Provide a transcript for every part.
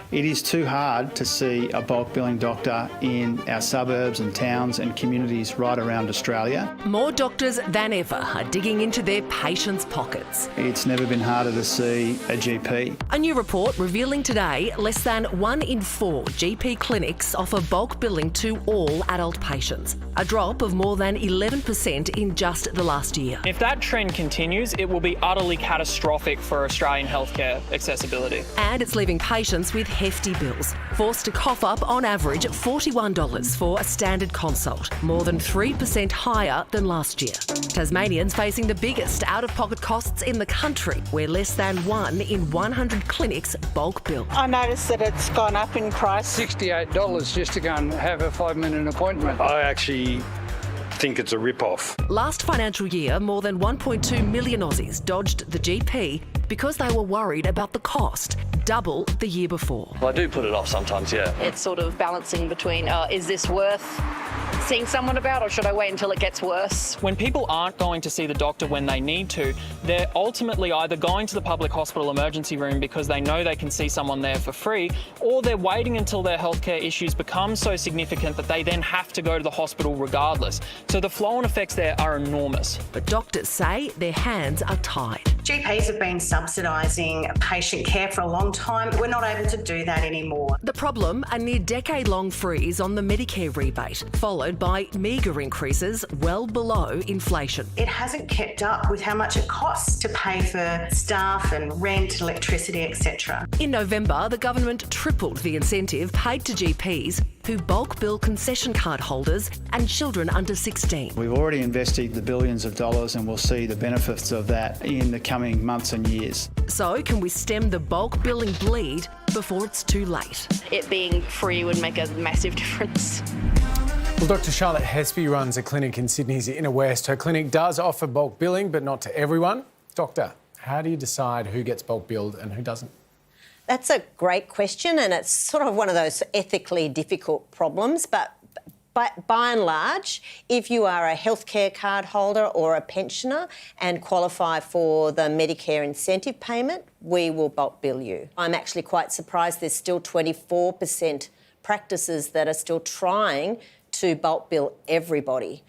It is too hard to see a bulk billing doctor in our suburbs and towns and communities right around Australia. More doctors than ever are digging into their patients' pockets. It's never been harder to see a GP. A new report revealing today less than 1 in 4 GP clinics offer bulk billing to all adult patients, a drop of more than 11% in just the last year. If that trend continues, it will be utterly catastrophic for Australian healthcare accessibility. And it's leaving patients with hefty bills, forced to cough up on average $41 for a standard consult, more than 3% higher than last year. Tasmanians facing the biggest out-of-pocket costs in the country, where less than 1 in 100 clinics bulk bill. I noticed that it's gone up in price. $68 just to go and have a 5-minute appointment. I actually think it's a rip-off. Last financial year, more than 1.2 million Aussies dodged the GP because they were worried about the cost, double the year before. Well, I do put it off sometimes, yeah. It's sort of balancing between, is this worth seeing someone about, or should I wait until it gets worse? When people aren't going to see the doctor when they need to, they're ultimately either going to the public hospital emergency room because they know they can see someone there for free, or they're waiting until their healthcare issues become so significant that they then have to go to the hospital regardless. So the flow-on effects there are enormous. But doctors say their hands are tied. GPs have been subsidising patient care for a long time. We're not able to do that anymore. The problem, a near decade-long freeze on the Medicare rebate, followed by meagre increases well below inflation. It hasn't kept up with how much it costs to pay for staff and rent, electricity, etc. In November, the government tripled the incentive paid to GPs who bulk bill concession card holders and children under 16. We've already invested the billions of dollars and we'll see the benefits of that in the coming months and years. So can we stem the bulk billing bleed before it's too late? It being free would make a massive difference. Well, Dr Charlotte Hespe runs a clinic in Sydney's Inner West. Her clinic does offer bulk billing, but not to everyone. Doctor, how do you decide who gets bulk billed and who doesn't? That's a great question, and it's sort of one of those ethically difficult problems, but by and large, if you are a healthcare card holder or a pensioner and qualify for the Medicare incentive payment, we will bulk bill you. I'm actually quite surprised there's still 24% practices that are still trying to bulk bill everybody.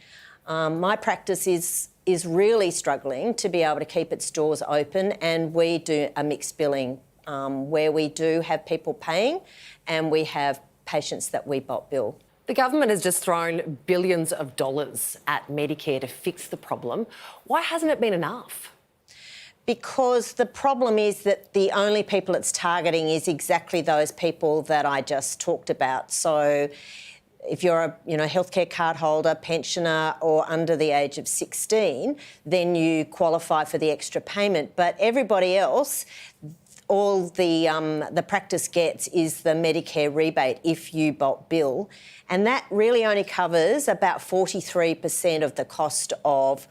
My practice is really struggling to be able to keep its doors open, and we do a mixed billing where we do have people paying and we have patients that we bulk bill. The government has just thrown billions of dollars at Medicare to fix the problem. Why hasn't it been enough? Because the problem is that the only people it's targeting is exactly those people that I just talked about. So if you're a healthcare card holder, pensioner or under the age of 16, then you qualify for the extra payment. But everybody else, all the practice gets is the Medicare rebate if you bulk bill, and that really only covers about 43% of the cost of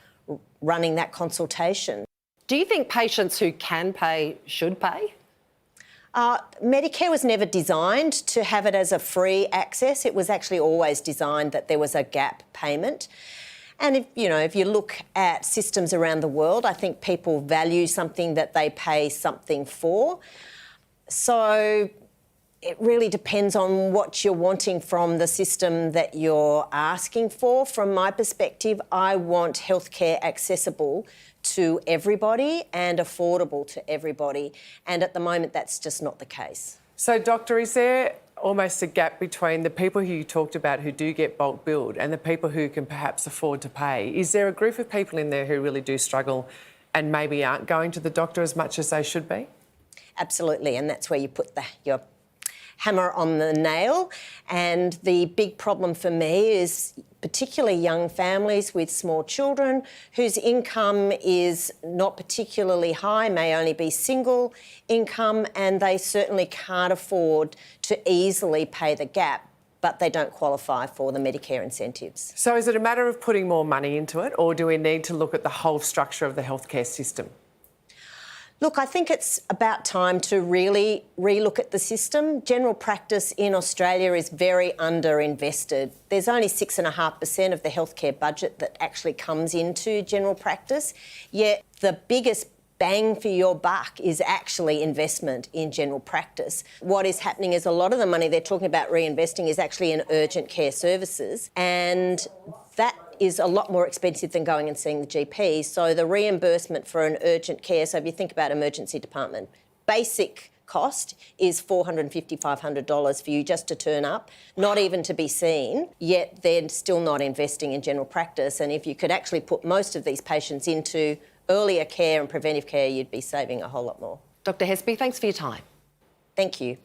running that consultation. Do you think patients who can pay should pay? Medicare was never designed to have it as a free access. It was actually always designed that there was a gap payment. And if you look at systems around the world, I think people value something that they pay something for. So it really depends on what you're wanting from the system that you're asking for. From my perspective, I want healthcare accessible to everybody and affordable to everybody. And at the moment, that's just not the case. So, Doctor, is there almost a gap between the people who you talked about who do get bulk billed and the people who can perhaps afford to pay? Is there a group of people in there who really do struggle and maybe aren't going to the doctor as much as they should be? Absolutely, and that's where you put your hammer on the nail. And the big problem for me is particularly young families with small children whose income is not particularly high, may only be single income, and they certainly can't afford to easily pay the gap, but they don't qualify for the Medicare incentives. So is it a matter of putting more money into it, or do we need to look at the whole structure of the healthcare system? Look, I think it's about time to really relook at the system. General practice in Australia is very underinvested. There's only 6.5% of the healthcare budget that actually comes into general practice, yet the biggest bang for your buck is actually investment in general practice. What is happening is a lot of the money they're talking about reinvesting is actually in urgent care services, and that is a lot more expensive than going and seeing the GP. So the reimbursement for an urgent care, so if you think about emergency department, basic cost is $450, $500 for you just to turn up, not even to be seen, yet they're still not investing in general practice. And if you could actually put most of these patients into earlier care and preventive care, you'd be saving a whole lot more. Dr. Hespe, thanks for your time. Thank you.